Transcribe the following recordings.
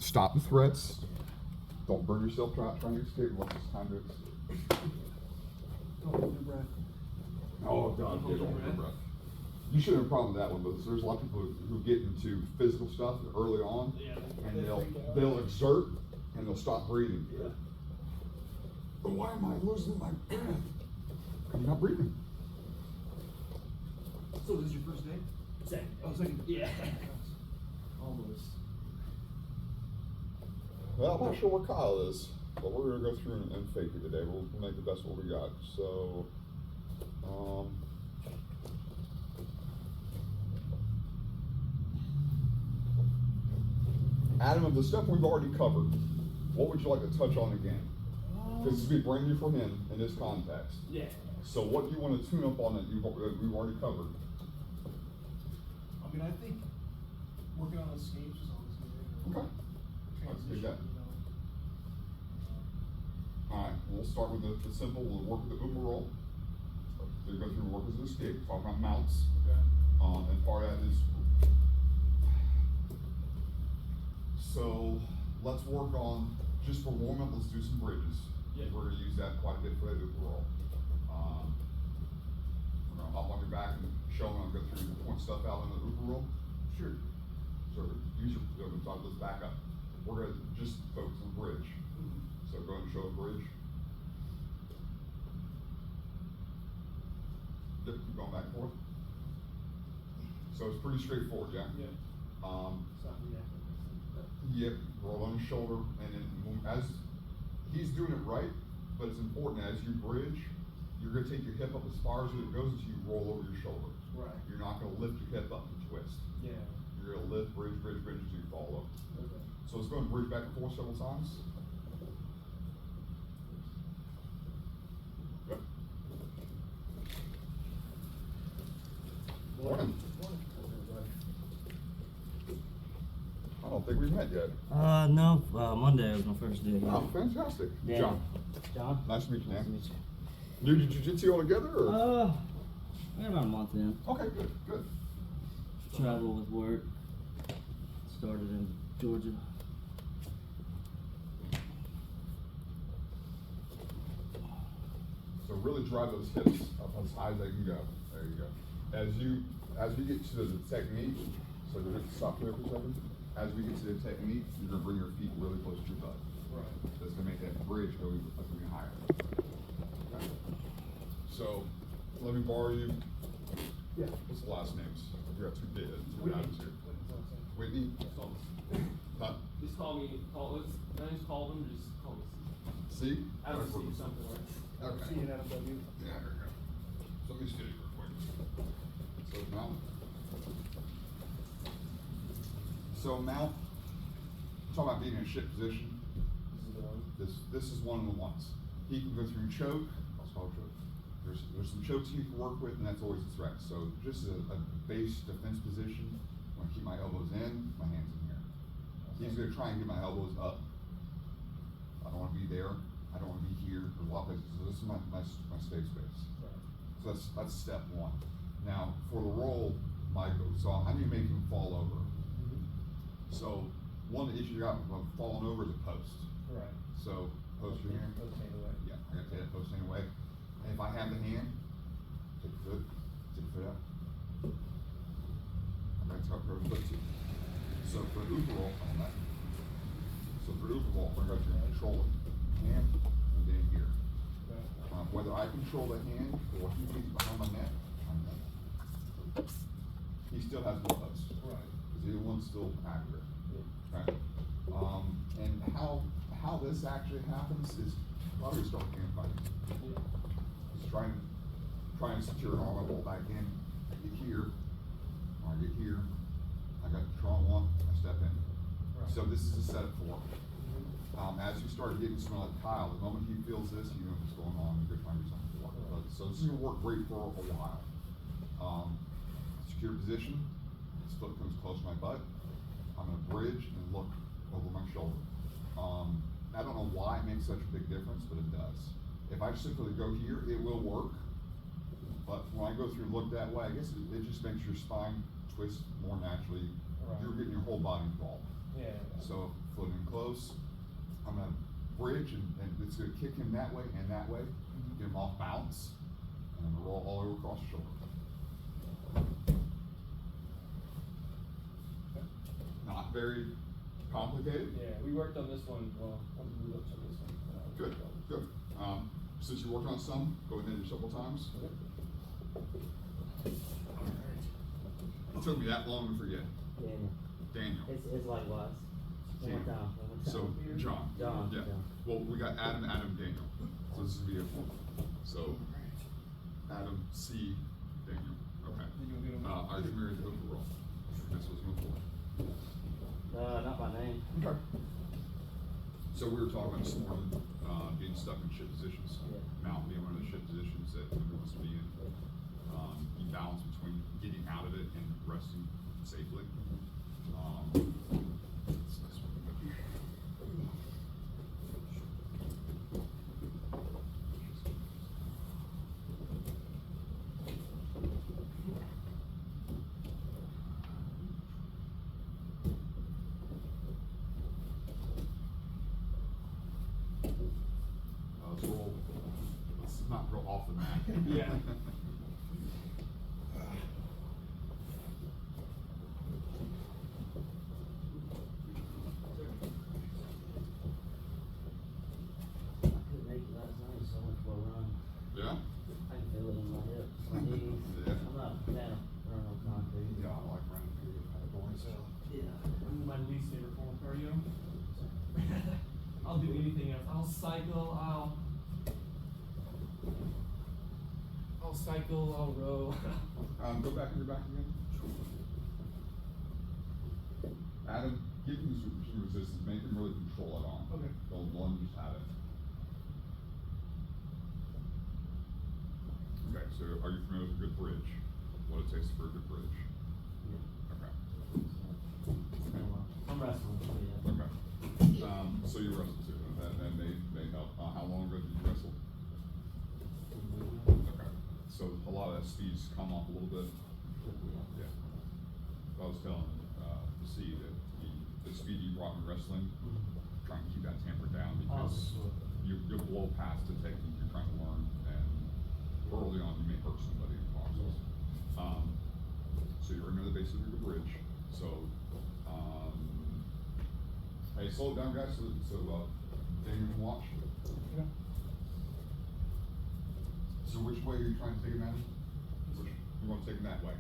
stop the threats. Don't burn yourself trying to escape. Once it's time to escape. Don't hold your breath. Oh God, don't hold your breath. You shouldn't have a problem with that one, but there's a lot of people who get into physical stuff early on, and they'll exert and they'll stop breathing. Yeah. But why am I losing my breath? I'm not breathing. So this is your first day? Second. Oh, second. Yeah. Almost. Well, I'm not sure where Kyle is, but we're gonna go through and fake it today. We'll make the best of what we got. So, Adam, of the stuff we've already covered, what would you like to touch on again? Because this would be brand new for him in this context. Yeah. So what do you want to tune up on that we've already covered? I mean, I think working on escapes is always good. Okay. Let's do that. Transition, you know. Alright, we'll start with the simple, we'll work with the Uber roll. So go through work as an escape, talk about mounts. Okay. And part of that is, so let's work on, just for warm up, let's do some bridges. Yeah. We're gonna use that quite a bit for that Uber roll. We're gonna hop on your back and show them, I'll go through the point stuff out in the Uber roll. Sure. So use your, let's back up. We're gonna just focus on bridge. So go ahead and show the bridge. Yep, keep going back and forth. So it's pretty straightforward, yeah? Yeah. Yep, roll on his shoulder, and then as he's doing it right, but it's important as you bridge, you're gonna take your hip up as far as it goes as you roll over your shoulder. Right. You're not gonna lift your hip up and twist. Yeah. You're gonna lift, bridge, bridge, bridge as you fall over. Okay. So let's go and bridge back and forth several times. Good. Morning. I don't think we've met yet. No, Monday was my first day. Oh, fantastic. Yeah. John, John? nice to meet you, Nice to man. meet you. You did jiu-jitsu all together, or? I got about a month in. Okay, good, good. Travel with work. Started in Georgia. So really drive those hips up as high as they can go. There you go. As we get to the technique, so we're gonna stop there for a second. As we get to the technique, you're gonna bring your feet really close to your butt. Right. That's gonna make that bridge go even higher. Okay. So, let me borrow you. Yeah. What's the last names? You got two Whitney. items here. Whitney? Huh? Just call me, my name's Calvin, just call me Steve. See? I don't see something like Okay. See you in FW. Yeah, there you go. So let me steady real quick. So mount. So mount, talk about being in a shit position. This is the one. This is one of the ones. He can go through choke, I'll call it choke. There's some chokes he can work with, and that's always a threat. So just a base defense position. I'm gonna keep my elbows in, my hands in here. He's gonna try and get my elbows up. I don't wanna be there. I don't wanna be here. There's a lot of places. So this is my safe space. Right. So that's step one. Now for the roll, so I need to make him fall over. So one of the issues you got with falling over is a post. Right. So post your hand. Post hand away. Yeah, I gotta take that post hand away. And if I have the hand, take the foot out. I'm gonna tuck her foot too. So for Uber roll, on that. So for Uber roll, we're going to control it. Hand, and then here. Okay. Whether I control the hand or he gets behind my neck, I'm done. He still has no post. Right. Because either one's still accurate. Yeah. Right? And how this actually happens is probably start hand fighting. Yeah. Just trying to secure an arm, I pull back in, I get here, or I get here, I got control one, I step in. Right. So this is a setup for him. As you start getting to smell like Kyle, the moment he feels this, you know what's going on, you're trying to do something for him. But, so this is gonna work great for a while. Secure position, his foot comes close to my butt, I'm gonna bridge and look over my shoulder. I don't know why it makes such a big difference, but it does. If I simply go here, it will work. But when I go through and look that way, I guess it just makes your spine twist more naturally. Right. You're getting your whole body involved. Yeah. So, foot in close, I'm gonna bridge and it's gonna kick him that way and that way, get him off balance, and I'm gonna roll all over across the shoulder. Not very complicated. Yeah, we worked on this one, well, we looked on this one. Good, good. Since you worked on some, go ahead and hit it several times. It took me that long to forget. Daniel. Daniel. It's likewise. One more time. So, John. John. Yeah. John. Well, we got Adam, Daniel. So this would be a, so, Adam, C, Daniel. Okay. Are you married to overall? This was before. Not by name. Okay. So we were talking about this morning, being stuck in ship positions. Yeah. Mount being one of the ship positions that nobody wants to be in. You balance between getting out of it and resting safely. It's this one. Let's roll. Let's not go off the mat. Yeah. I couldn't make it last night, so I went for a run. Yeah? I can feel it in my hips, my knees. Yeah. I'm not a fan of running on concrete. Yeah, I like running through the boys. Yeah. My least favorite form of cardio. I'll do anything else. I'll cycle, I'll row. Go back on your back again. Adam, give him some resistance, make him really control it on. Okay. Don't lunge at it. Okay, so are you familiar with a good bridge? What it takes for a good bridge? Yeah. Okay. I'm wrestling, so yeah. Okay. So you wrestle too, that may help. How long ago did you wrestle? Okay. So a lot of that speed's come off a little bit. Yeah. I was telling, to see that the speed you brought in wrestling, trying to keep that temper down because Oh, sure. you'll blow past the technique you're trying to learn, and early on you may hurt somebody in the process. So you're another base of your bridge. So, hey, slow it down, guys, so Daniel can watch. Yeah. So which way are you trying to take him, Adam? You want to take him that way.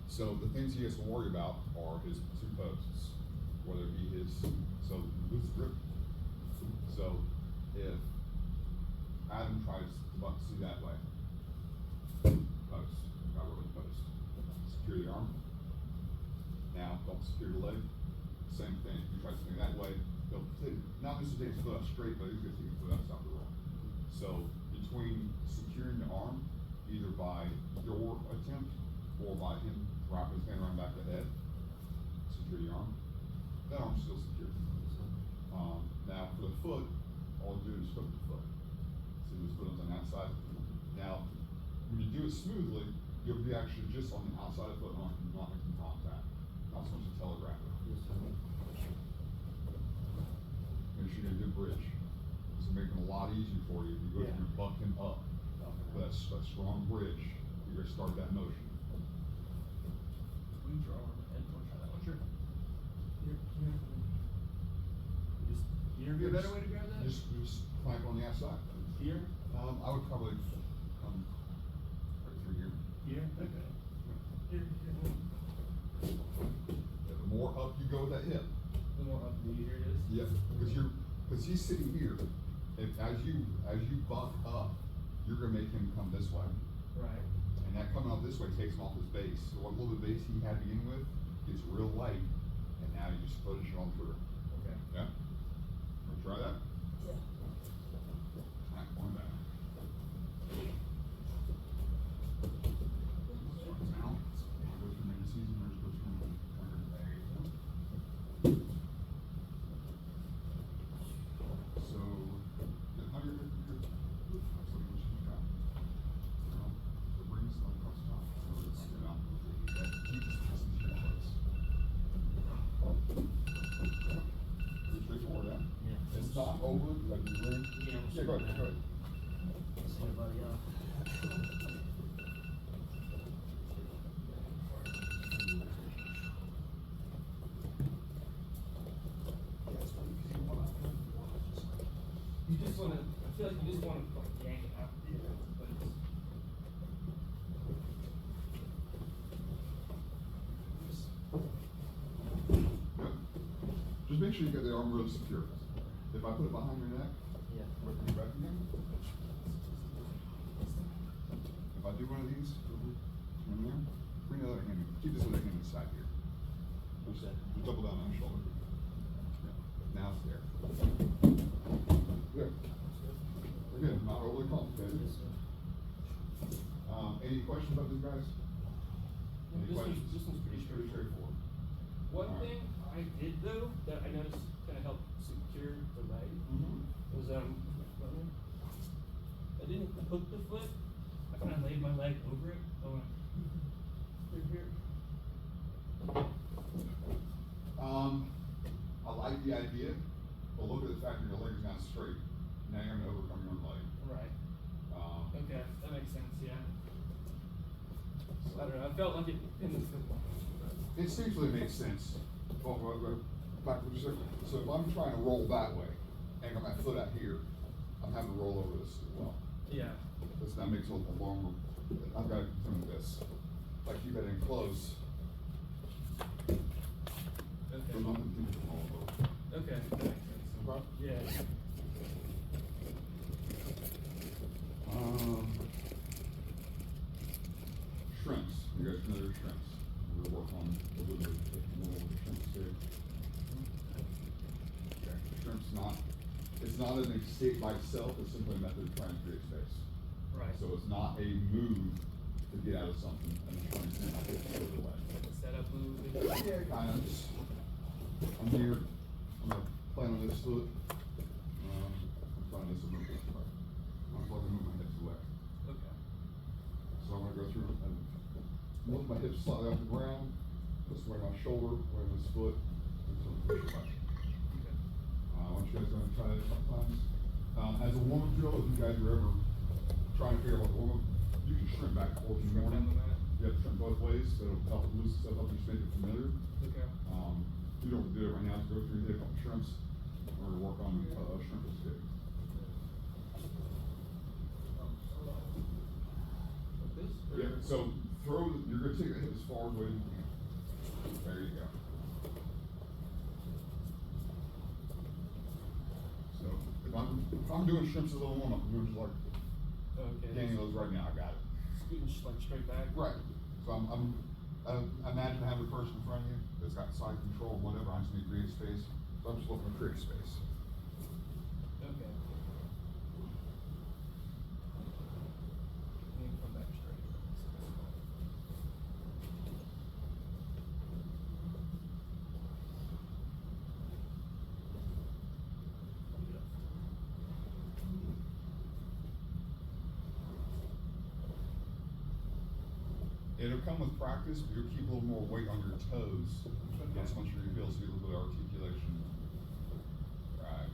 So the things he has to worry about are his two posts, whether it be his, so lose the grip. So if Adam tries to butt see that way, post, got rid of the post. Secure the arm. Now don't secure the leg. Same thing, if he tries to swing that way, he'll not just take his foot up straight, but he's gonna take his foot outside the roll. So between securing the arm, either by your attempt or by him wrapping his hand around back of the head, secure the arm. That arm's still secure. Now for the foot, all you do is hook the foot. So his foot on the outside. Now, when you do it smoothly, you'll be actually just on the outside of the foot, not making contact. Not so much a telegraph. Yes, sir. Make sure you do a good bridge. This will make it a lot easier for you if you go Yeah. through buck him up. But that's a strong bridge. You're gonna start that motion. We draw our head. Wanna try that one? Sure. Here be a better way to grab that? Just clank on the outside. Here? I would probably come right through here. Here? Okay. Here. The more up you go with that hip, The more up the easier it is. yeah, because he's sitting here. If as you buck up, you're gonna make him come this way, Right. and that coming out this way takes him off his base. So what little bit of base he had to begin with gets real light, and now you just push it on through. Okay. Yeah. Wanna try that? Yeah. Clank on that. Now, go through main season, or just go through So, the 150 good. That's what we should got. The rings on across the top. So it's, that keeps the distance in place. it's not over, like the rim. Yeah, go ahead, go ahead. See everybody else. Yeah, it's funny, cause You just wanna, I feel like you just wanna like yank it out. Yeah. But it's, Yep. Just make sure you get the arm really secure. If I put it behind your neck, Yeah. where can you back again? If I do one of these, in there, bring the other hand, keep this other hand inside here. Just, Okay. just double down on the shoulder. Yeah. Now it's there. Good. Again, not overly complicated. Yes, sir. Any questions about these guys? Any This one's- questions? this one's pretty straightforward. one Alright. thing I did though, that I noticed kinda helped secure the leg, was, I didn't hook the foot, I kinda laid my leg over it, I went through here. I like the idea, but look at the fact that your leg is not straight. Now you're gonna overcome your own leg. Right, Um, okay, that makes sense, yeah. so- I don't know, I felt like it in the football. Instinctually makes sense. Back for just a second. So if I'm trying to roll that way, and got my foot out here, I'm having to roll over this as well. Yeah, That makes a longer, I've got to do this. If I keep it in close, okay, there's nothing to keep it from rolling over. okay, that makes sense. Okay. Yeah, Shrimps, you guys familiar with shrimps? We're working on a little bit more with shrimps too. Okay, shrimps it's not an escape by itself, it's simply a method of trying to create space. right. So it's not a move to get out of something and then trying to send it further away. Like a setup move. Yeah, kind of, just, I'm here, I'm gonna plan on this foot. I'm trying this a little bit, but I'm going to move my hips away. Okay, So I'm gonna go through and move my hips slightly off the ground, just sway my shoulder, sway this foot, and sort of push it back. okay. I want you guys to try that a couple times. As a warm-up drill, if you guys are ever trying to figure out what warm-up, you can shrimp back and forth in the Shrimp morning. down the mat? You have to shrimp both ways, so it'll help loosen stuff up and just make it familiar. Okay. You don't do it right now, so go through, hit a couple shrimps, or work on a shrimp or stick. Like this? Or- Yeah, so you're gonna take the hip as far away as you can. There you go. So, if I'm doing shrimps as a little warm-up, I'm just like, Okay. getting those right now, I got it. Scooting like straight back? Right, so imagine having a person in front of you that's got side control, whatever, I just need to create space, so I'm just looking to create space. Okay. And then come back straight. It'll come with practice, but you'll keep a little more weight on your toes. That's once your heels get a little bit of articulation. Right.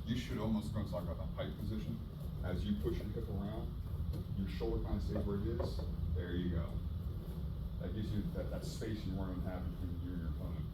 You should almost go into like a pike position. As you push your hip around, your shoulder kind of stays where it is. There you go. That gives you that space you weren't gonna have between you and your opponent.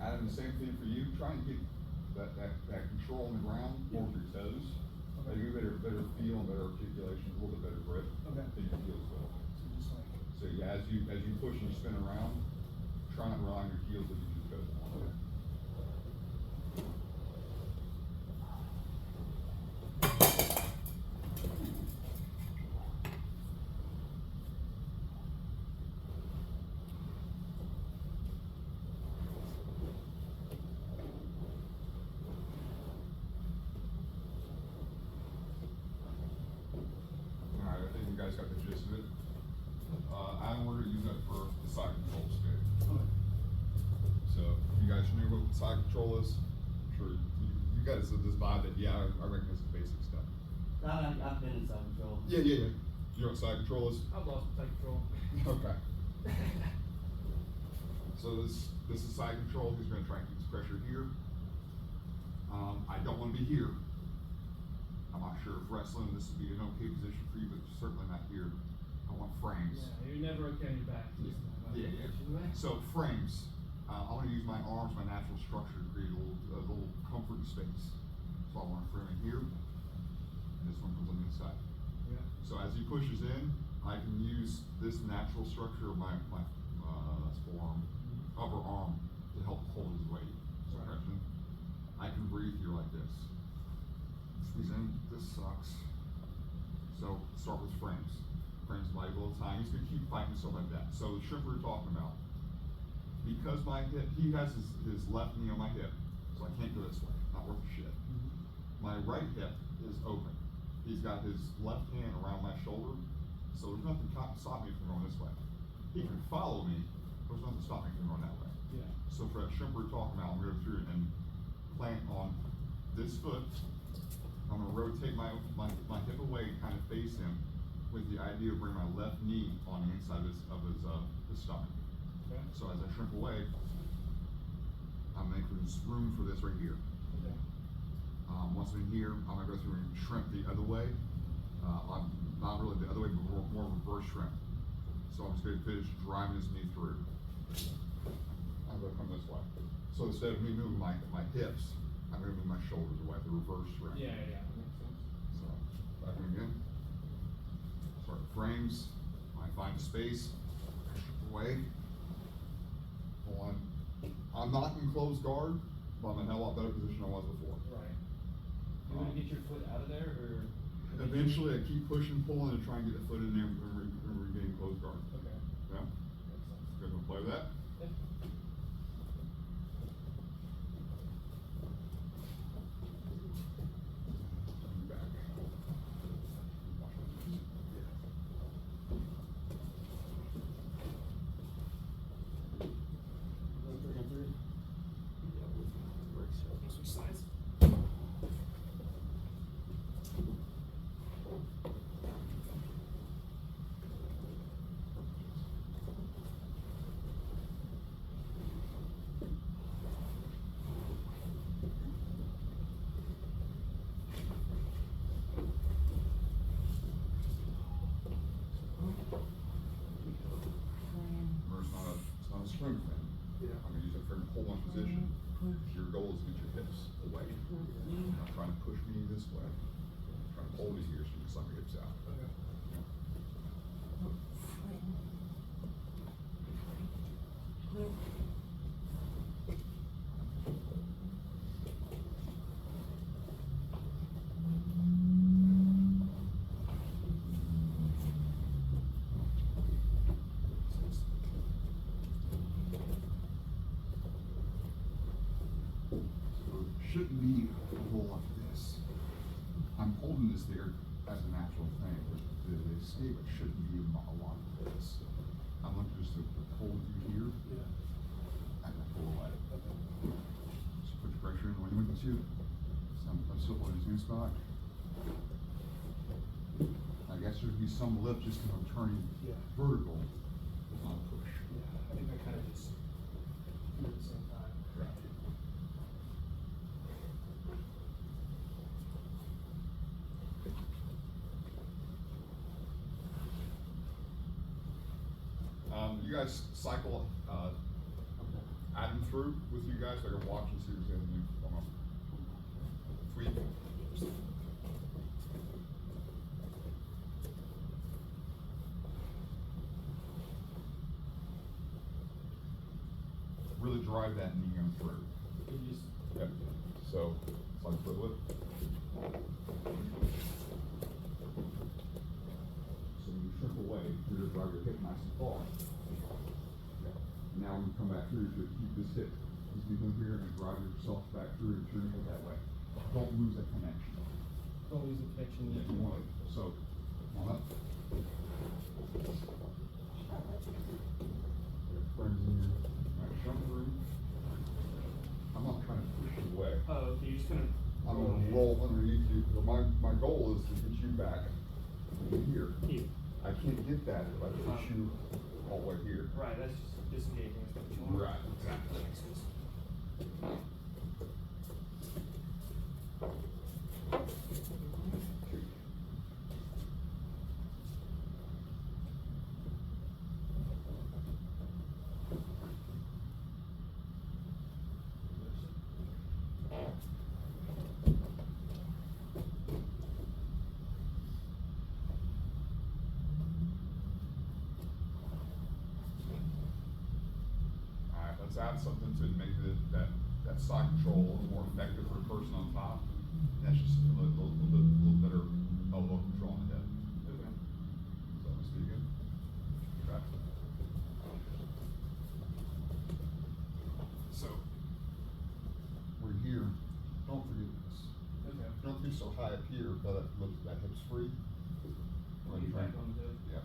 Adam, the same thing for you. Try and get that control on the ground more with your toes. Okay. You get better feel and better articulation, a little bit better grip. Okay. Then your heels well. So just like, So yeah, as you push and you spin around, try not to rely on your heels as you just go. okay. side control is? I'm sure you guys have this vibe that, yeah, I reckon this is basic stuff. I've been in side control. Yeah. You know what side control is? I've lost side control. Okay. So this is side control. He's gonna try and keep his pressure here. I don't wanna be here. I'm not sure if wrestling, this would be an okay position for you, but certainly not here. I want frames. Yeah, you're never okay on your back. Yeah. So frames, I wanna use my arms, my natural structure to create a little comfort space. So I want a frame in here, and this one comes on the inside. Yeah. So as he pushes in, I can use this natural structure of my forearm, upper arm to help hold his weight. So Right. I can breathe here like this. Squeeze in, this sucks. So start with frames. Frames might a little time. He's gonna keep fighting stuff like that. So the shrimp we were talking about, because my hip, he has his left knee on my hip, so I can't go this way. Not worth a shit. My right hip is open. He's got his left hand around my shoulder, so there's nothing to stop me from going this way. He can follow me, but there's nothing to stop me from going that way. Yeah. So for that shrimp we're talking about, I'm gonna go through and plant on this foot. I'm gonna rotate my hip away and kind of face him with the idea of bringing my left knee on the inside of his stomach. Okay. So as I shrimp away, I'm making room for this right here. Okay. Once I'm in here, I'm gonna go through and shrimp the other way. I'm not really the other way, but more reverse shrimp. So I'm just gonna finish driving this knee through. I'm gonna come this way. So instead of me moving my hips, I'm gonna move my shoulders away, the reverse shrimp. Yeah. That makes sense. So, back in again. Start the frames. I find space. Away. Hold on. I'm not in closed guard, but I'm in a lot better position than I was before. Right. You wanna get your foot out of there, or? Eventually, I keep pushing, pulling, and trying to get the foot in there and regain closed guard. Okay. Yeah? Makes sense. You guys wanna play with that? Yeah. Back. Switch sides. Remember, it's not a spring thing. Yeah. I'm gonna use that frame to hold my position. Your goal is to get your hips away. Not trying to push me this way. Trying to hold it here so you can suck your hips out. Okay. So it shouldn't be a whole lot of this. I'm holding this there as a natural thing, but the escape shouldn't be a lot of this. I'm looking just to hold you here Yeah. and then pull away. Okay. So put your pressure in when you look at you. So I'm still holding his new spot. I guess there'd be some lift just kind of turning Yeah. vertical, not push. Yeah, I think I kind of just do it at the same time. Right. You guys cycle, Adam through with you guys, so I can watch and see what's gonna do. Come on. Tweak. Really drive that knee in through. You just, Yep. So, slide foot lift. So when you shrimp away, you're gonna drive your hip nice and far. Now when you come back through, you keep this hip, this knee in here, and drive yourself back through and turn it that way. Don't lose that connection. don't lose the connection Yeah, yet. you want it. So, come on up. Friends in here. Alright, shrimp through. I'm not roll underneath you, but my goal is to get you back here. Here. I can't get that if I push you all the way here. Right, that's just disengaging. That's what you want. Right, exactly. That makes sense. Alright, let's add something to make that side control a little more effective for the person on top. That's just a little better elbow control on the head. Okay. So let's do it again. Okay. So, we're here, don't forget this. Okay. Don't be so high up here, but that hip's free. Go ahead and Get try back on the. Yeah.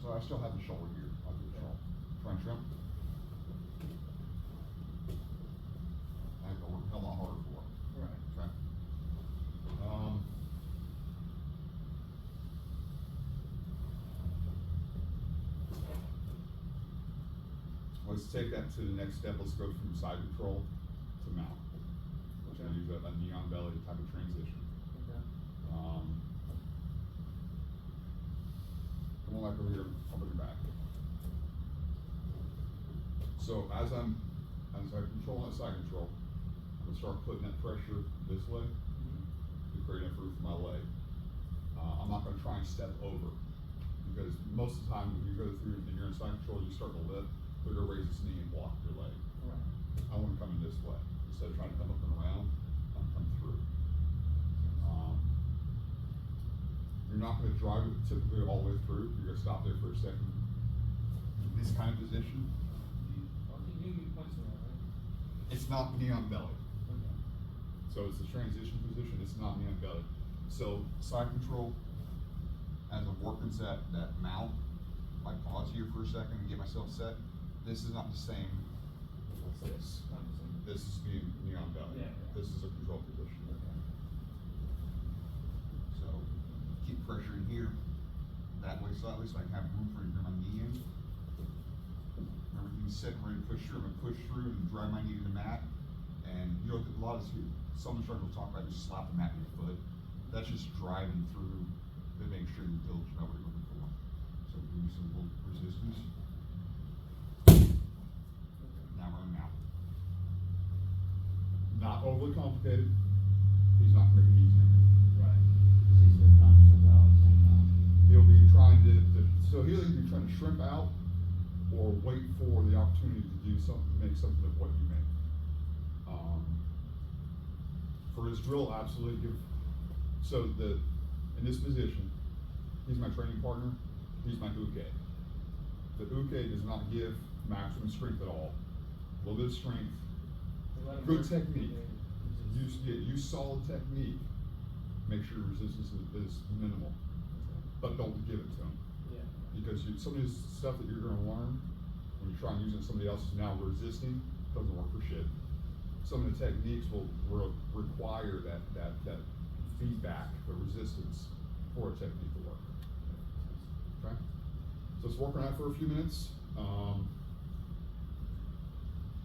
So I still have the shoulder here. I'll do the shoulder. Try and trim. I have to work a hell of a lot harder for it. Right. Okay. Let's take that to the next step. Let's go from side control to mount. We're gonna use a neon belly type of transition. Okay. Come on, like over here, I'll bring it back. So as I control that side control, I'm gonna start putting that pressure this way to create enough room for my leg. I'm not gonna try and step over, because most of the time when you go through and you're in side control, you start to lift, they're gonna raise this knee and block your leg. Right. I wanna come in this way, instead of trying to come up and around, I'm gonna come through. You're not gonna drive it typically all the way through, you're gonna stop there for a second. In this kind of position, Well, you need points in that, right? it's not knee on belly. Okay. So it's the transition position, it's not knee on belly. So side control, as I'm working that mount, I pause here for a second and get myself set. This is not the same as this. Not the same. This is being knee on belly. Yeah, yeah. This is a control position. Okay. So keep pressure in here, that way slightly, so I can have room for you to bring my knee in. Remember, you can sit and ready to push through, I'm gonna push through and drive my knee to the mat. And you know, a lot of some instructors will talk about just slap the mat with your foot. That's just driving through to make sure you build what you're looking for. So give me some little resistance. Now we're in mount. Not overly complicated. He's not gonna make it easy. Right. Is he still trying to strip out at the same time? He'll be trying so he'll either be trying to shrimp out or wait for the opportunity to do something, make something of what you make. For his drill, absolutely give, so in this position, he's my training partner, he's my uke. The uke does not give maximum strength at all. A little bit of strength, good technique. Use solid technique. Make sure your resistance is minimal, but don't give it to him. Yeah. Because some of this stuff that you're gonna learn, when you try and use it, somebody else is now resisting, doesn't work for shit. Some of the techniques will require that feedback, the resistance for a technique to work. Okay? So let's work on that for a few minutes. Yeah.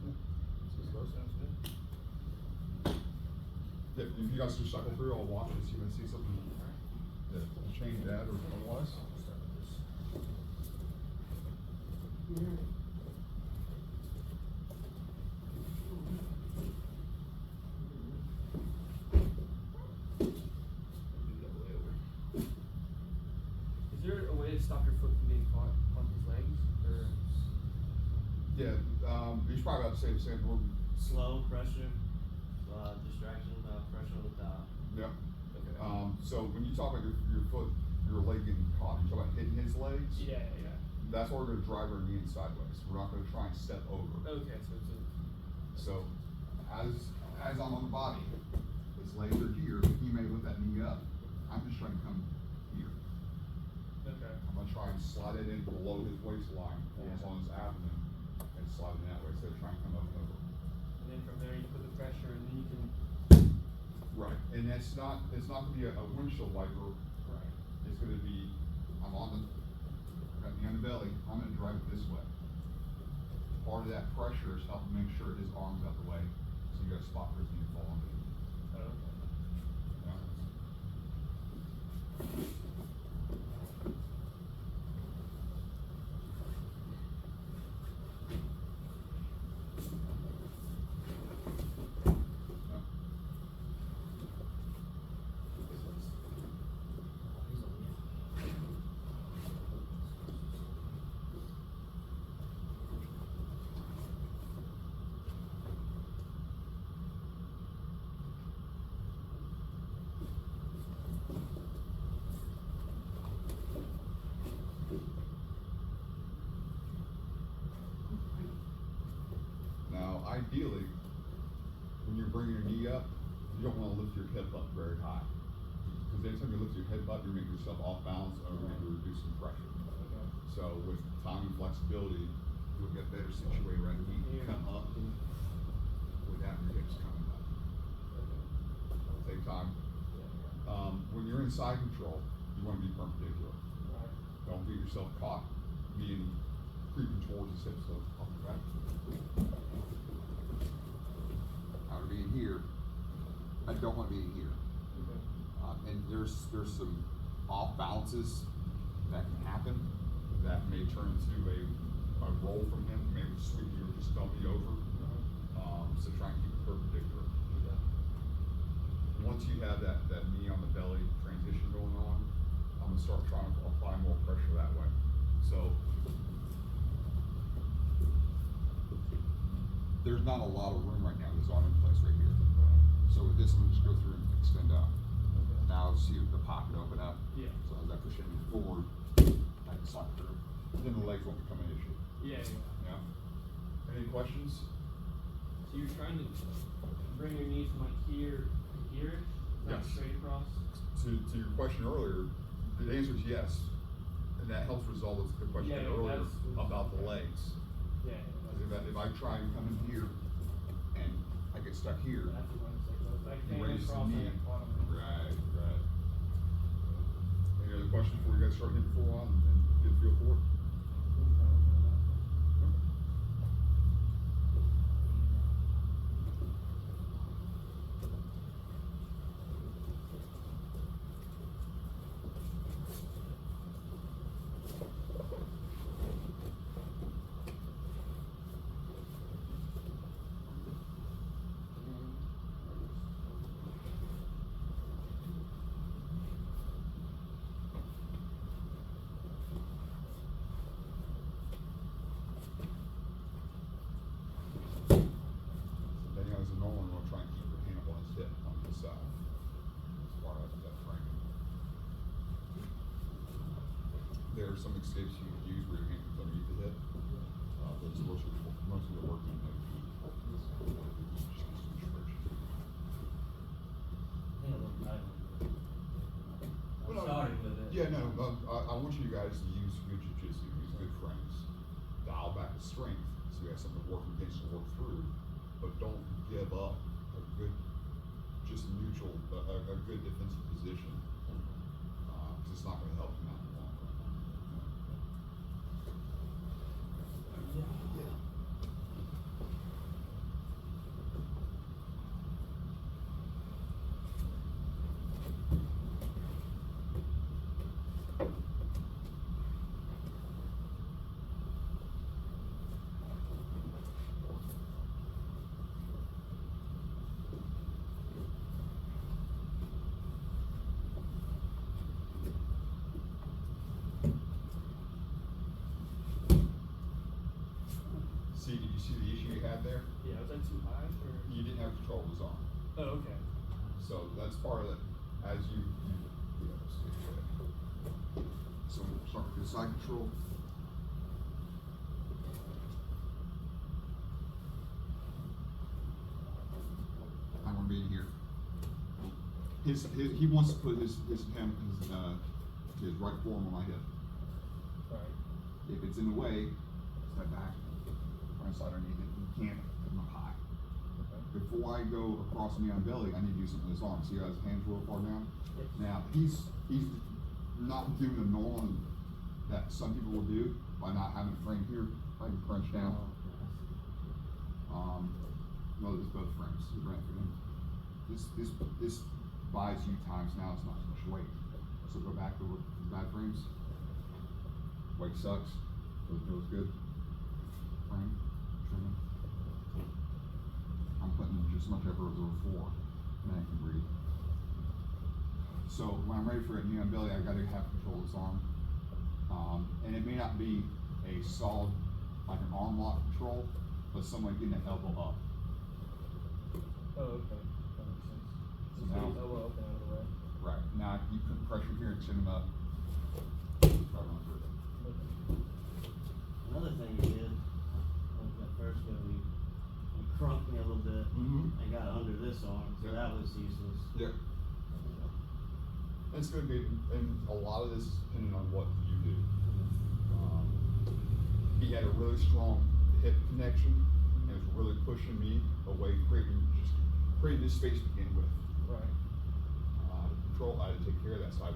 Let's get started. Sounds good. If you guys just cycle through, I'll watch and see if I see something that will change that or otherwise. I'll start with this. Is there a way to stop your foot from being caught on his legs, or Yeah, he's probably about to say the same word. Slow pressure, distraction, pressure on the top. Yeah. okay? So when you talk about your foot, your leg getting caught, you talk about hitting his legs. Yeah. That's why we're gonna drive our knee in sideways. We're not gonna try and step over. Okay, so it's a. So as I'm on the body, his legs are here, he may lift that knee up. I'm just trying to come here. Okay. I'm gonna try and slide it in below his waistline, almost on his abdomen, and slide it that way, instead of trying to come up and over. And then from there you put the pressure, and then you can Right, and it's not gonna be a windshield wiper, Right. it's gonna be, got me on the belly, I'm gonna drive it this way. Part of that pressure is helping make sure his arm's out the way, so you got a spot for his knee to fall on. Okay. Yeah. Now, ideally, when you're bringing your knee up, you don't wanna lift your hip up very high. Because anytime you lift your hip up, you're making yourself off balance or you're reducing pressure. Okay. So with time and flexibility, you'll get better situated where the knee can come up without your hips coming up. Okay. Take time. Yeah. When you're in side control, you wanna be perpendicular. Right. Don't get yourself caught creeping towards the hips of the right. I wanna be in here. I don't wanna be in here. Okay. And there's some off balances that can happen that may turn into a roll from him, maybe sweep you or just dump you over. So try and keep it perpendicular. Yeah. Once you have that knee on the belly transition going on, I'm gonna start trying to apply more pressure that way. So there's not a lot of room right now with his arm in place right here. Right. So with this, I'm gonna just go through and extend out. Okay. Now see the pocket open up. Yeah. So as I push it forward, I can slide through. Then the legs won't become an issue. Yeah, yeah. Yeah. Any questions? So you're trying to bring your knee from like here to here, not Yes. straight across? To your question earlier, the answer is yes. And that helps resolve the question Yeah, earlier that's- about the legs. Yeah. Because if I try and come in here and I get stuck here, That's what I'm saying. Like you came raise the across knee. like bottom. Right. Any other questions before you guys start hitting full on and get a feel for it? Then as a normal, we'll try and keep your hand up on his hip on this side. As far as that framing. There are some escapes you can use where your hand comes underneath the hip. But it's most of the work in the knee. Just get some friction. I'm starting with it. Yeah, no, I want you guys to use good jujitsu, use good frames. Dial back the strength, so you have something to work against and work through, but don't give up a good, just neutral, a good defensive position. Cause it's not gonna help you out in the long run. Yeah. See, did you see the issue you had there? Yeah, was that too high or? You didn't have control of his arm. Oh, okay. So that's part of it, as you so we'll start with the side control. I'm gonna be in here. He wants to put his right forearm on my hip. Right. If it's in the way, step back, try and slide underneath it, you can't come up high. Okay. before I go across the knee on belly, I need to do something with his arm. See how his hands real far down? Yes. Now, he's not doing the normal that some people will do by not having a frame here, I can crunch down. Well, it's both frames, he ran for him. This buys you times now, it's not as much weight. So go back to the bad frames. Weight sucks, but it feels good. Frame, trimming. I'm putting just as much effort as over 4, and then I can breathe. So when I'm ready for a knee on belly, I gotta have control of this arm. And it may not be a solid, like an arm lock control, but someone getting that elbow up. Oh, okay. That makes sense. So Just now- get his elbow open out of the way. Right, now you put pressure here and send him up. Right on through. Another thing you did, like that first go, you crunked me a little bit Mm-hmm. and got under this arm, so Yeah. that was useless. Yeah. It's gonna be, and a lot of this is dependent on what you do. He had a really strong hip connection, and was really pushing me away, creating this space to begin with. Right. Control, I had to take care of that side.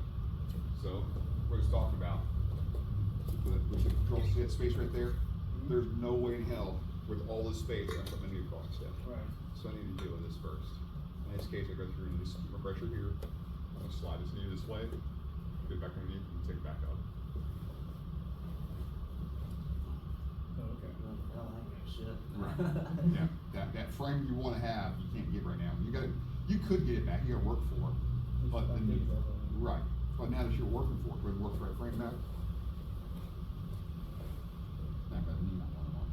So, what he's talking about, with the control space right there, there's no way in hell with all this space, I'm putting a knee across that. Right. So I need to deal with this first. In this case, I go through and just keep my pressure here. I'm gonna slide this knee this way, get back underneath, and take it back up. Oh, okay. I don't like that shit. Yeah, that frame you wanna have, you can't get right now. You could get it back, you gotta work for it. But Just then, take his elbow in. right, but now that you're working for it, do it work for that frame now? Not bad, knee not one on.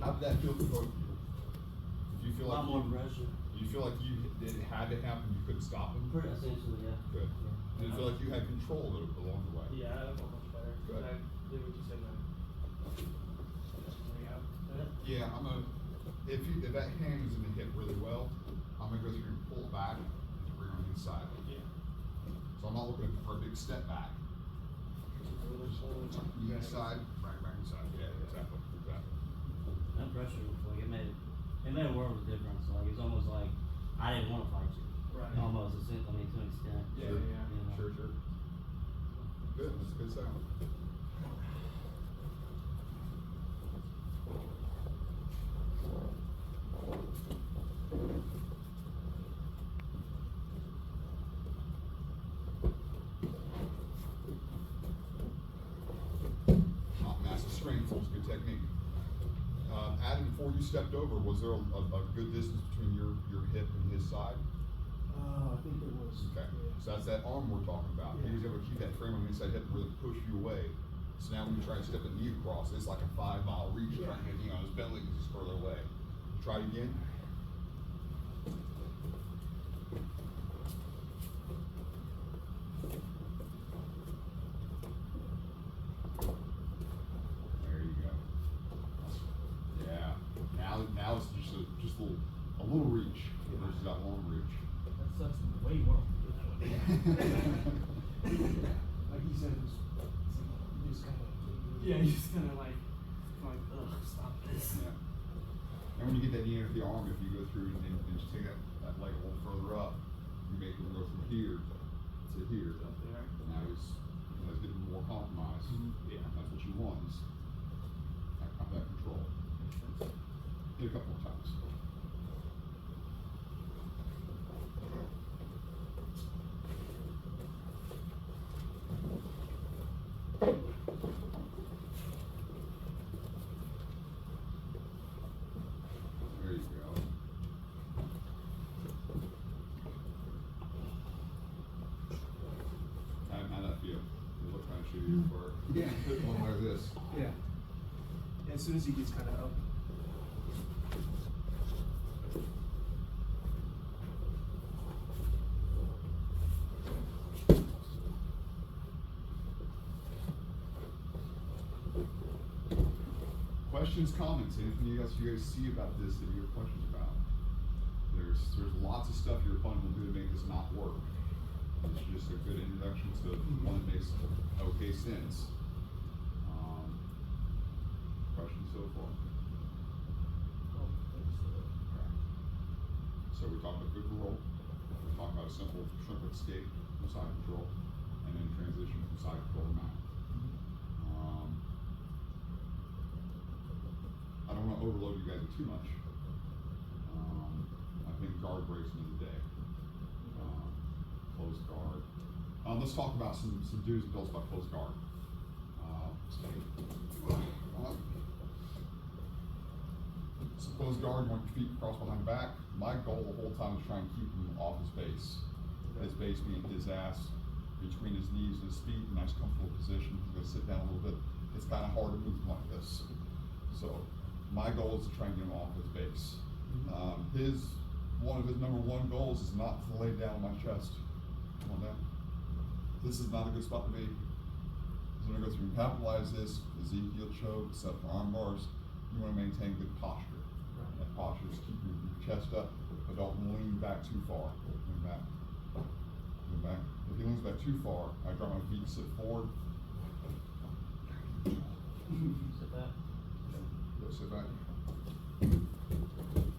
How did that feel for both of you? Do you feel A lot like more pressure. do you feel like it had to happen, you couldn't stop them? Pretty essentially, yeah. Good. Did it feel like you had control of it along the way? Yeah, I felt much better. Good. I did what you said, man. Yeah, if that hand is in the hip really well, I'm gonna go through and pull it back and bring it on the inside. Yeah. So I'm not looking for a big step back. The inside, right inside, yeah, exactly. That pressure, like it made a world of difference. Like it's almost like I didn't want to fight you. Right. Almost, to an extent. Yeah, Sure. yeah. You know. Sure. Good, that's a good sound. Not massive strength, it's good technique. Adam, before you stepped over, was there a good distance between your hip and his side? I think it was. Okay, so that's that arm we're talking about. He was able to keep that frame on the inside hip and really push you away. So now when you try to step a knee across, it's like a 5-mile reach trying to get knee on his belly because he's further away. Try it again. There you go. Yeah. Now it's just a little reach versus that long reach. That sucks in the way you want to do that one. Like he said, it was, you just kind of. Yeah, you just kind of like, ugh, stop this. Yeah. And when you get that knee under the arm, if you go through and just take that leg a little further up, you make him go from here to here. Up there. Now he's getting more compromised. Yeah, that's what you want is that control. Hit a couple more times. There you go. How'd that feel? What kind of shoe you were? Yeah. One like this. Yeah. As soon as he gets kind of up. questions, comments, anything else you guys see about this that you have questions about? There's lots of stuff your opponent will do to make this not work. It's just a good introduction to one that makes okay sense. Questions so far? So we talked about good roll, we talked about a simple shrimp escape from side control, and then transition from side control to mount. I don't wanna overload you guys with too much. I think guard breaks into the day. Closed guard. Let's talk about some do's and don'ts about closed guard. So closed guard, you want your feet crossed behind the back. My goal the whole time is try and keep him off his base. His base being his ass between his knees and his feet, a nice comfortable position. He's gonna sit down a little bit. It's kinda hard to move him like this. So my goal is to try and get him off his base. One of his number one goals is not to lay down on my chest. Come on down. This is not a good spot to be. So I'm gonna go through and capitalize this, Ezekiel choke, set for arm bars. You wanna maintain good posture. Right. That posture is keep your chest up, but don't lean back too far. Lean back. Lean back. If he leans back too far, I drop my feet, sit forward. Sit back. Go sit back.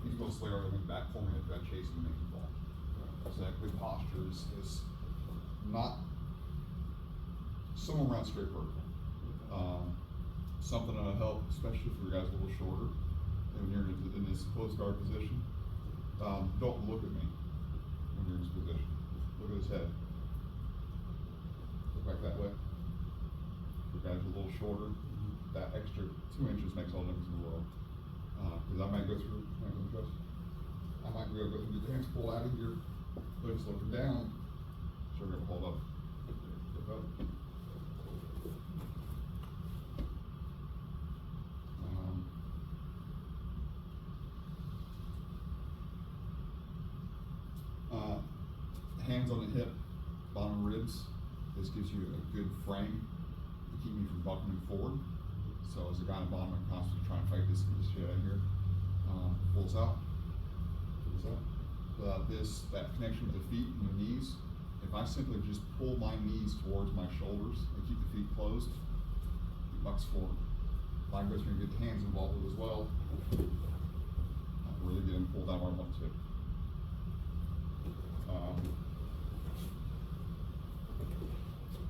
He's gonna slay our lean back for me if I chase him and make him fall. So that good posture is not somewhere around straight vertical. Something that'll help, especially for you guys a little shorter, and when you're in this closed guard position. Don't look at me when you're in this position. Look at his head. Look back that way. If you guys are a little shorter, that extra 2 inches makes all the difference in the world. Cause I might go through, I might be able to go through the hands, pull out of here, legs looking down, so we're gonna hold up. Lift up. Hands on the hip, bottom ribs. This gives you a good frame to keep me from buckling forward. So as a guy in the bottom, I'm constantly trying to fight this shit out of here. Pulls out. Pulls out. That connection with the feet and the knees. If I simply just pull my knees towards my shoulders and keep the feet closed, he bucks forward. If I go through and get the hands involved as well, I'll really get him pulled down where I want to.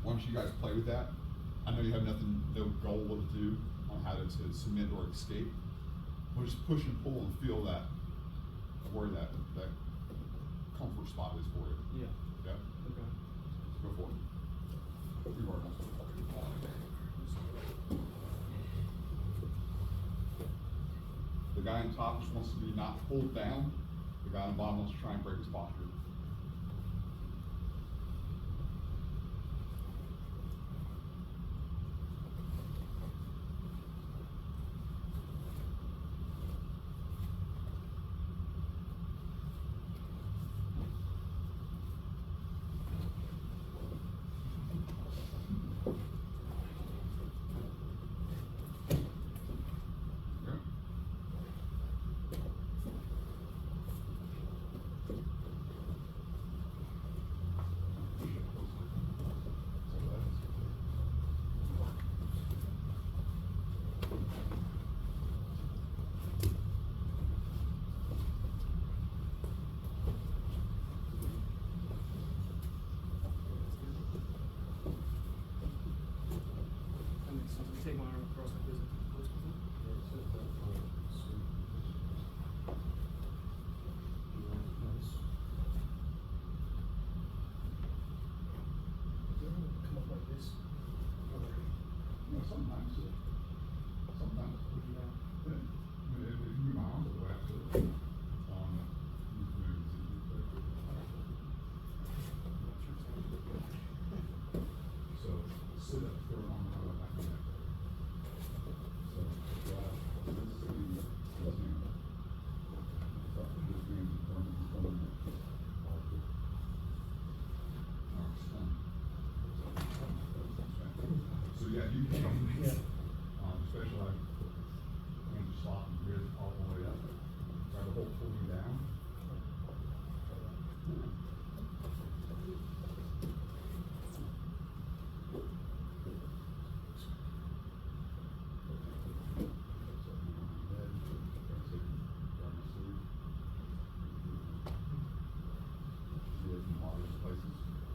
Once you guys play with that, I know you have no goal to do on how to submit or escape. We'll just push and pull and feel that, where that comfort spot is for you. Yeah. Yeah? Okay. Go for it. You are. The guy on top just wants to be not pulled down. The guy on the bottom wants to try and break his posture. Take my arm across like this. Come up like this. No, sometimes. Sometimes. Yeah. If you move my arms away, absolutely. You can move so sit up, throw an arm out back in there. So this is the So yeah, you can, especially like,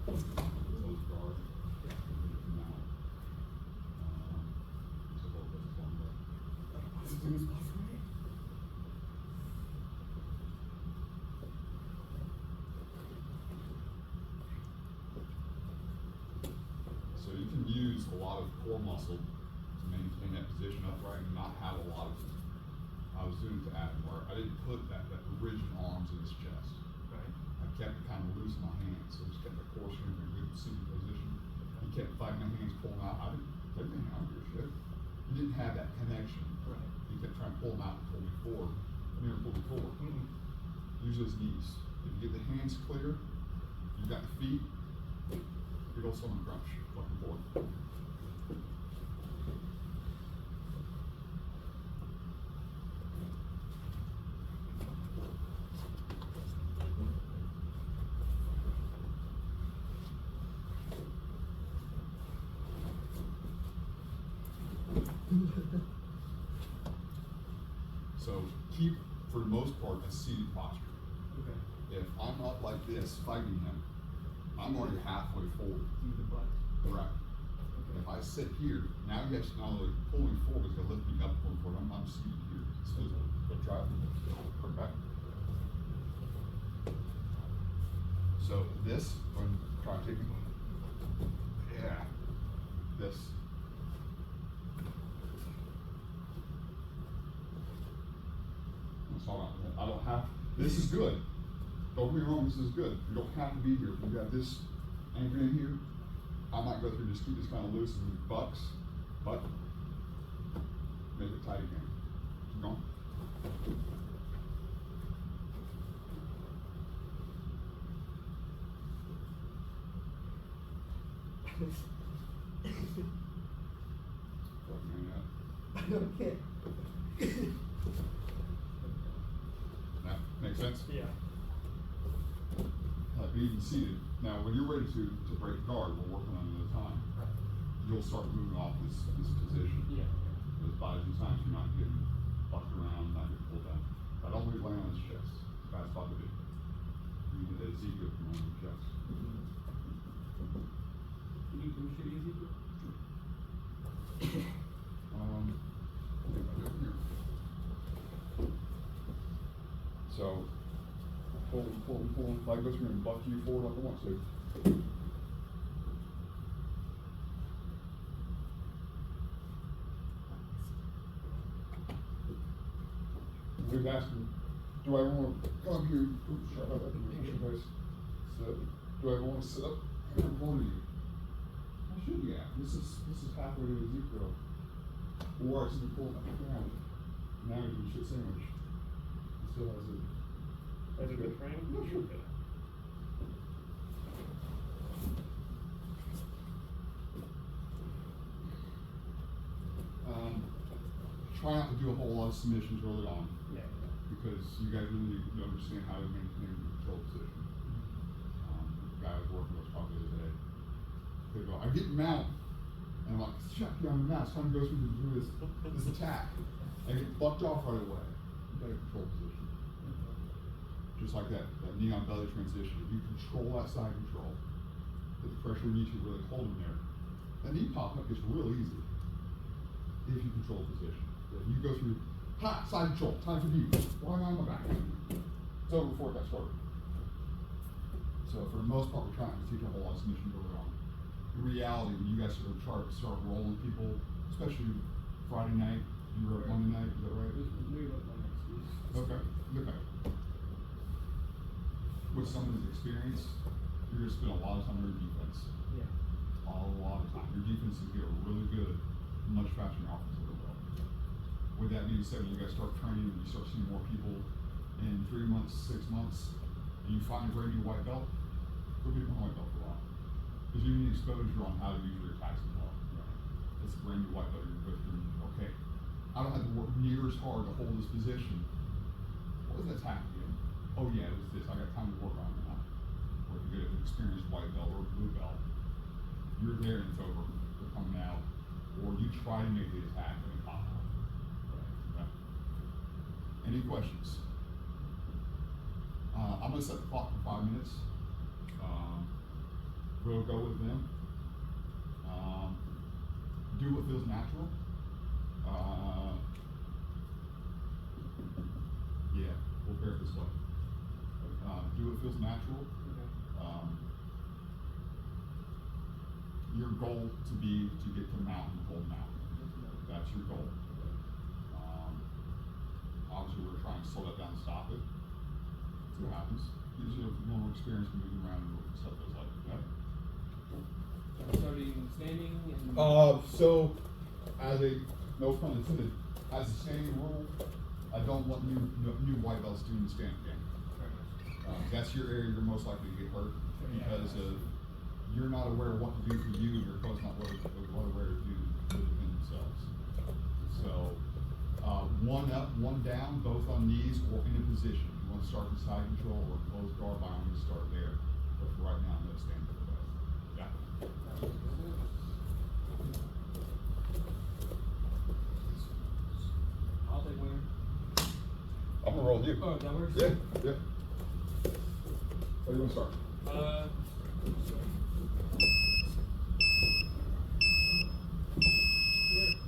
Close guard. Now, it's a little bit longer. As soon as possible. So you can use a lot of core muscle to maintain that position upright and not have a lot of, I was doing it to Adam where I didn't put that rigid arms in his chest. Right. I kept it kind of loose in my hands, so just kept the core strength in a good seated position. He kept fighting my hands, pulling out. I didn't have your shit. He didn't have that connection. Right. He kept trying to pull him out and pull me forward. I never pulled me forward. Use those knees. If you get the hands clear, you got the feet, big old swimming crunch, looking forward. So keep, for the most part, a seated posture. Okay. If I'm up like this fighting him, I'm already halfway forward. Do the butt. Correct. Okay. If I sit here, now he has to not only pull me forward, he's gonna lift me up going forward. I'm seated here. So try it. Back. So this, when try to take it. Yeah. This. That's all I don't have. This is good. Don't get me wrong, this is good. You don't have to be here. You got this anchor in here. I might go through and just keep this kind of loose and bucks, but make it tight again. Keep going. Fucking hang up. Okay. That makes sense? Yeah. Being seated. Now, when you're ready to break guard, we're working on it at a time. Right. You'll start moving off this position. Yeah. As by the times you're not getting bucked around, not getting pulled down. I don't leave laying on his chest. Bad spot to be. You need that Ezekiel from on your chest. Can you show Ezekiel? What did I do here? So, pull. Like this, we're gonna buck you forward like I want to. We've asked him, do I ever want to come here? Oops, sorry about that. Push your face. Sit. Do I ever want to sit up in front of you? I should, yeah. This is halfway to Ezekiel. Or I should be pulling up the ground. Now you can shit sandwich. It still has it. That's a good frame? Yeah, sure. Okay. Try not to do a whole lot of submissions early on, Yeah. because you guys really need to understand how to maintain the control position. The guy I was working with probably the other day, they go, I get mount, and I'm like, shut down the mount, it's time to go through this attack. I get bucked off right away. You got a control position. Just like that knee on belly transition. If you control that side control, the pressure you need to really hold him there. That knee pop up is real easy if you control the position. If you go through, ha, side control, time for you. Why am I on my back? It's over before it got started. So for the most part, we're trying to teach a whole lot of submission early on. In reality, when you guys start rolling people, especially Friday night, you were Monday night, is that right? Okay. With someone's experience, you're gonna spend a lot of time on your defense. Yeah. A lot of time. Your defense is get really good, much faster than your offense will go. With that being said, when you guys start training, you start seeing more people in 3 months, 6 months, and you find a brand new white belt, go get a white belt for a while. Because you need exposure on how to use your attacks as well. It's a brand new white belt you're gonna go through, okay. I don't have to work near as hard to hold this position. What was that attack again? Oh yeah, it was this. I got time to work on it now. Or if you get an experienced white belt or blue belt, you're there and it's over. They're coming out. Or you try to make the attack and it pop out. Okay. Any questions? I'm gonna set the clock for 5 minutes. we'll go with them. Do what feels natural. Yeah, we'll pair it this way. Do what feels natural. Your goal to get to mountain, hold mountain. That's your goal. Obviously, we're trying to slow that down and stop it. See what happens. Gives you a little more experience moving around and what stuff goes like that. Starting standing and. So, as a, no pun intended, as a standing rule, I don't want new white belts doing the stand game. That's your area you're most likely to get hurt because of you're not aware of what to do for you, and your coach not aware to do within themselves. So, one up, one down, both on knees or in a position. If you want to start in side control or closed guard, by all means start there. But for right now, no stand for the both. Yeah. I'll take one. I'm gonna roll with you. Oh, that works? Yeah, yeah. Where do you want to start?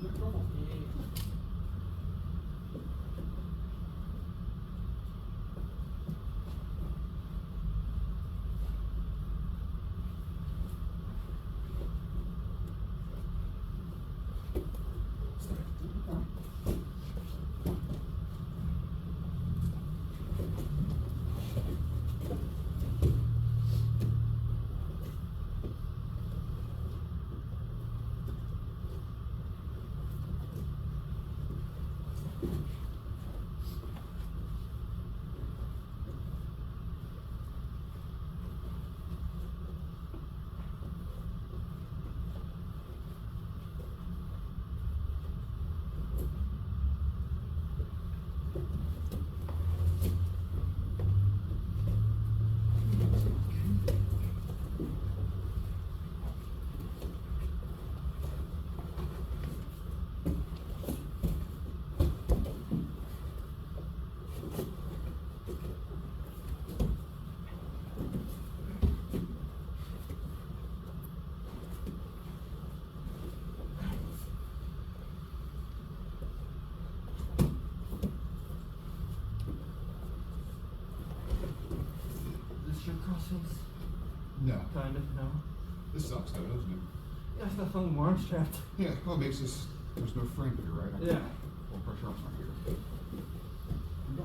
No trouble. Is this your crossface? No. Kind of, no? This sucks though, doesn't it? Yeah, I thought my arm strapped. Yeah, well, it makes this, there's no frame here, right? Yeah. Well, pressure arm's not here. No,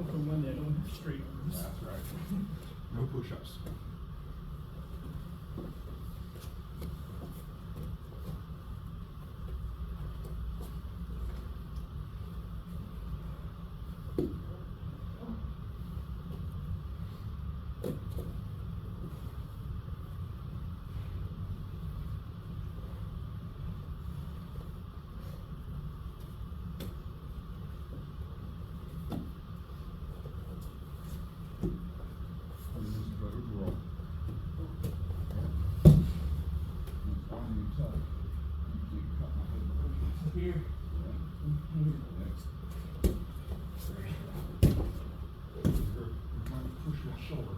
for Monday, I don't have straight arms. That's right. No push-ups. Here. Push your shoulder.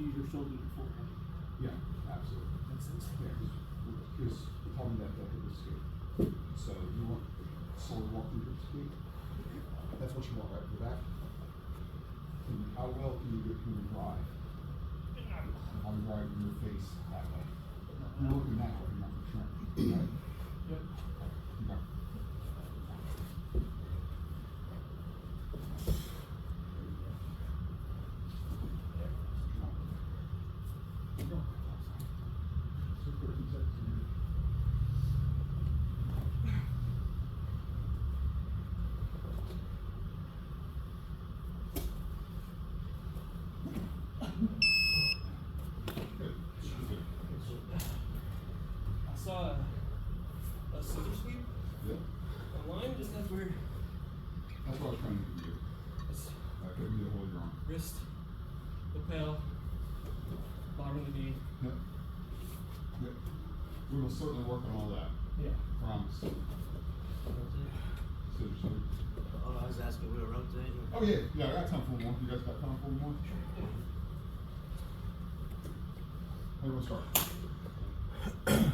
use your shoulders before heading. Yeah, absolutely. Makes sense. Yeah, because you told me that hip escape. So you want slowly walk through hip escape. That's what you want, right? For that. How well can you get human drive? How you drive your face that way? You're looking that way, not the trend, right? Yep. Okay. I saw a scissor sweep Yeah. online, just as we're That's what I was trying to do. it's Couldn't be the whole your arm. wrist, lapel, bottom of the knee. Yep. Yep. We will certainly work on all that. Yeah. Promise. Rotate. Seriously. Oh, I was asking, we were rotating. Oh yeah, yeah, I got time for more. You guys got time for more? How do you want to start?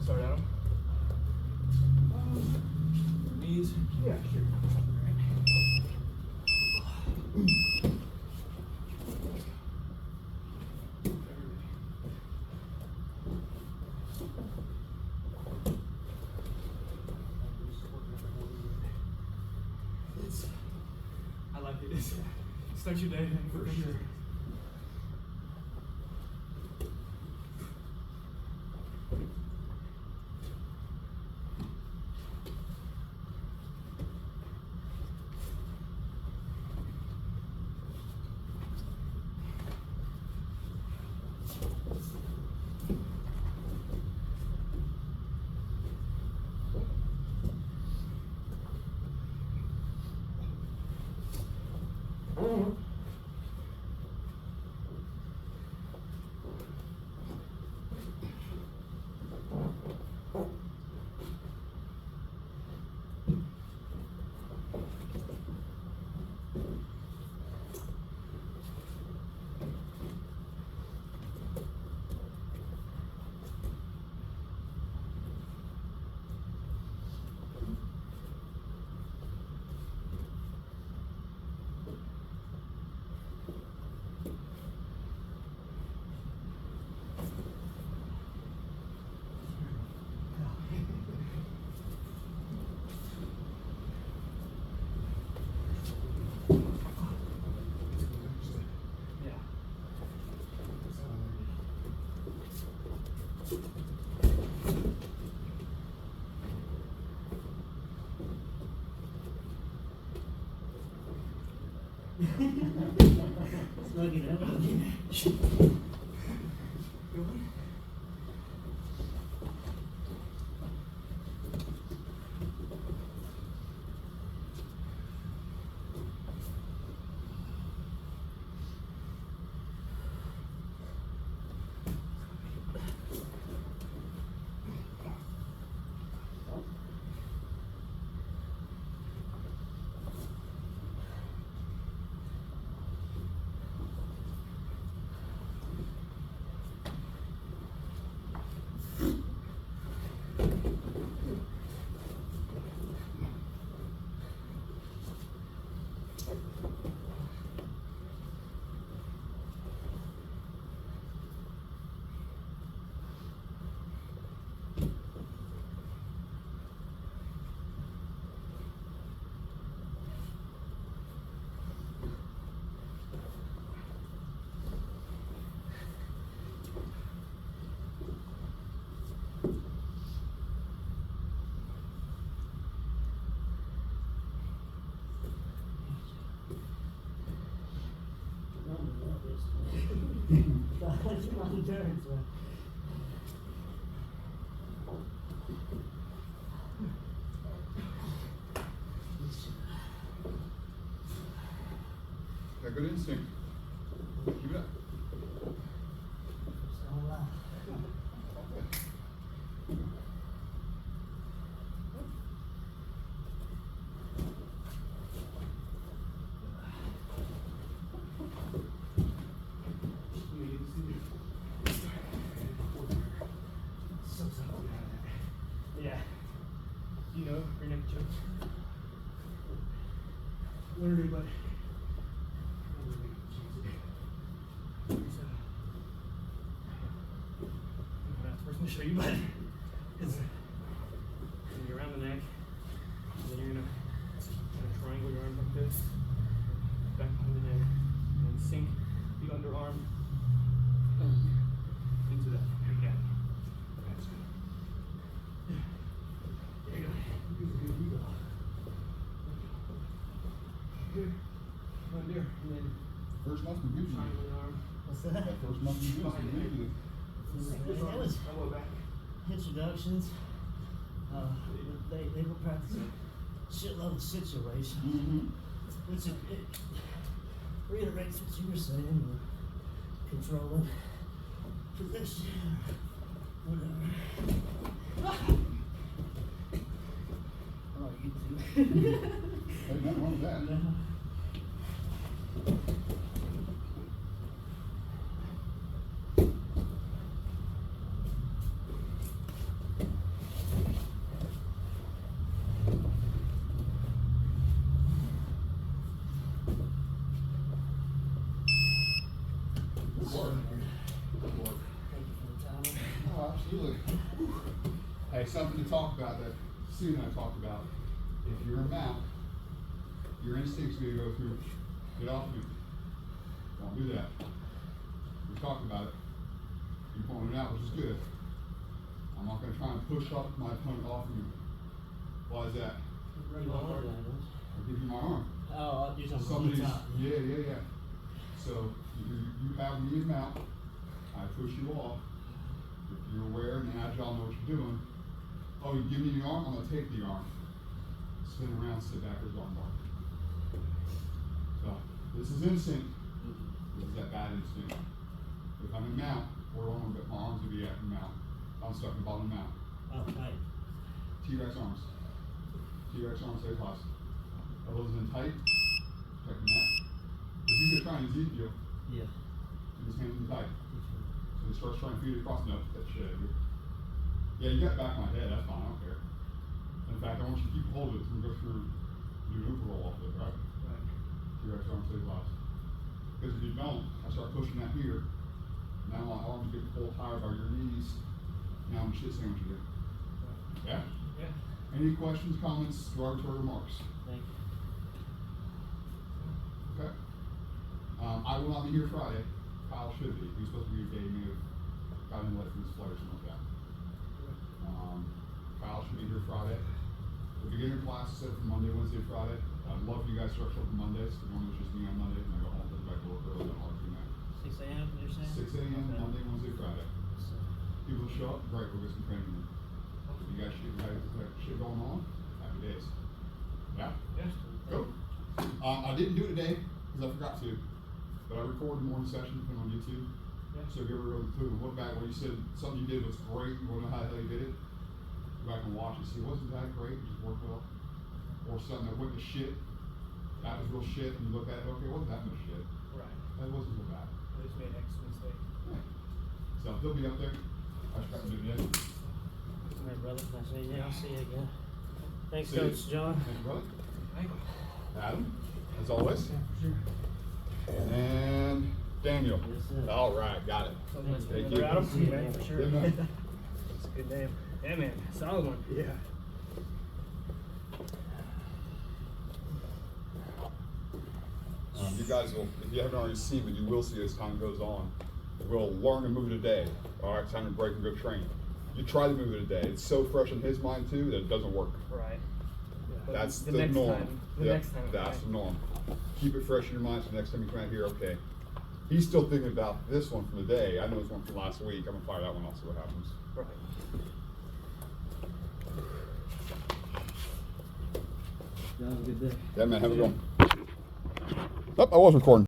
Start Adam. Knees. Yeah, sure. It's I like it. It's starts your day For sure. Yeah. Snug it up. Good one. Long turns, man. Got good instinct. Literally, but. First, I'm gonna show you, but it's And you're around the neck, and then you're gonna triangle your arm like this, back behind the neck, and then sink the underarm into that. There you go. That's good. there you go. You go. Good. Right there, and then First month we good. Triangle the arm. What's that? That first month we good. That was Elbow back. introductions. They were practicing shitload of situations. Mm-hmm. Which it reiterates what you were saying, controlling possession, whatever. Oh, you too. Hey, nothing wrong with that. No. Good work. Good work. Thank you for the time. Oh, absolutely. Hey, something to talk about that Sue and I talked about. If you're a mount, your instinct's gonna go through, get off me. Don't do that. We talked about it. You pointed it out, which is good. I'm not gonna try and push up my opponent off of you. Why is that? You want to I'll give you my arm. Oh, you're talking about the Somebody's, top. yeah. So you have me in mount, I push you off. If you're aware and agile, know what you're doing. Oh, you give me the arm, I'm gonna take the arm. Spin around, sit backwards, arm bar. So, this is instinct. This is that bad instinct. If I'm in mount, or on, but my arms would be at mount. I'm stuck in bottom mount. Oh, right. T-Rex arms. T-Rex arms, stay close. Elbows in tight. Protect the neck. Because he's gonna try and Ezekiel. Yeah. Keep his hands in tight. So he starts trying to feed it across. No, that shit out of here. Yeah, you got back my head, that's fine, I don't care. In fact, I want you to keep hold of it and go through, do an Uber roll off of it, right? Right. T-Rex arms, stay close. Because if you don't, I start pushing that here. Now my arms get pulled higher by your knees. Now I'm shit sandwich again. Yeah? Yeah. Any questions, comments, derogatory remarks? Thank you. Okay. I will not be here Friday. Kyle should be. He's supposed to be here. He may have gotten late from his flight or something like that. Kyle should be here Friday. The beginner class is set for Monday, Wednesday, Friday. I'd love for you guys to start on Mondays. The normally it's just me on Monday, and I go home, go back to work early, and I'll do that. 6 a.m. You're saying? 6 a.m. Okay. Monday, Wednesday, Friday. So, People show up, great, we'll get some training in. If you guys got shit going on, happy days. Yeah? Yeah. Go. I didn't do it today because I forgot to, but I recorded the morning session, put it on YouTube. Yeah. So if you ever go through and look back where you said something you did was great, you want to know how the hell you did it, go back and watch it. See, wasn't that great? It just worked well. Or something that went to shit. That was real shit, and you look at it, okay, it wasn't that much shit. Right. That wasn't so bad. I just made X mistake. Yeah. So they'll be up there. I just got to do it. all right, brother. Nice meeting you. I'll see you again. Thanks, See you. Coach John. Thank you, brother. Thank you. Adam, as always. yeah, for sure. And Daniel. Yes, sir. All right, got it. Thank you. Adam? Yeah, for sure. Good man. That's a good name. Yeah, man. Solid one. Yeah. You guys will, if you haven't already seen, but you will see as time goes on, we'll learn to move it a day. All right, time to break and go train. You try to move it a day. It's so fresh in his mind too that it doesn't work. Right. But That's the next norm. Time, the Yep, next time. that's right. the norm. Keep it fresh in your mind so the next time you come out here, okay. He's still thinking about this one from the day. I know it's one from last week. I'm gonna fire that one off, see what happens. Right. Have a good day. Yeah, man, have a good one. Nope, I was recording.